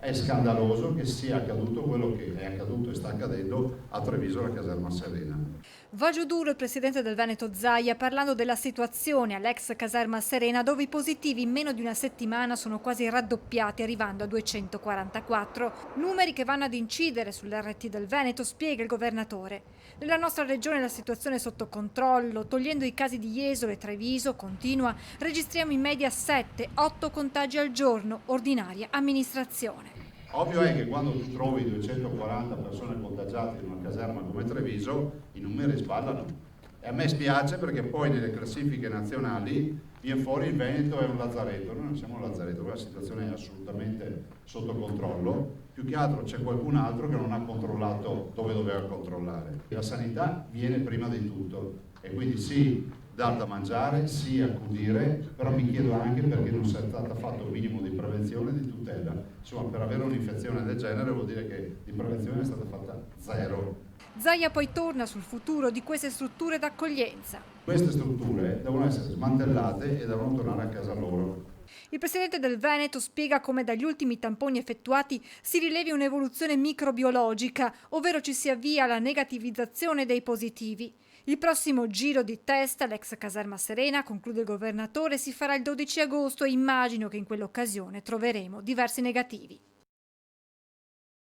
È scandaloso che sia accaduto quello che è accaduto e sta accadendo a Treviso, alla caserma Serena. Va giù duro il presidente del Veneto Zaia parlando della situazione all'ex caserma Serena, dove i positivi in meno di una settimana sono quasi raddoppiati, arrivando a 244. Numeri che vanno ad incidere sull'RT del Veneto, spiega il governatore. Nella nostra regione la situazione è sotto controllo, togliendo i casi di Jesolo e Treviso, continua, registriamo in media 7-8 contagi al giorno, ordinaria amministrazione. Ovvio è che quando tu trovi 240 persone contagiate in una caserma come Treviso, i numeri sballano. E a me spiace perché poi nelle classifiche nazionali viene fuori il Veneto è un lazzaretto. Noi non siamo un lazzaretto, la situazione è assolutamente sotto controllo. Più che altro c'è qualcun altro che non ha controllato dove doveva controllare. La sanità viene prima di tutto e quindi sì, dar da mangiare, sì, accudire, però mi chiedo anche perché non sia stato fatto un minimo di prevenzione e di tutela. Insomma, per avere un'infezione del genere vuol dire che di prevenzione è stata fatta zero. Zaia poi torna sul futuro di queste strutture d'accoglienza. Queste strutture devono essere smantellate e devono tornare a casa loro. Il presidente del Veneto spiega come dagli ultimi tamponi effettuati si rilevi un'evoluzione microbiologica, ovvero ci si avvia alla negativizzazione dei positivi. Il prossimo giro di test all'ex caserma Serena, conclude il governatore, si farà il 12 agosto e immagino che in quell'occasione troveremo diversi negativi.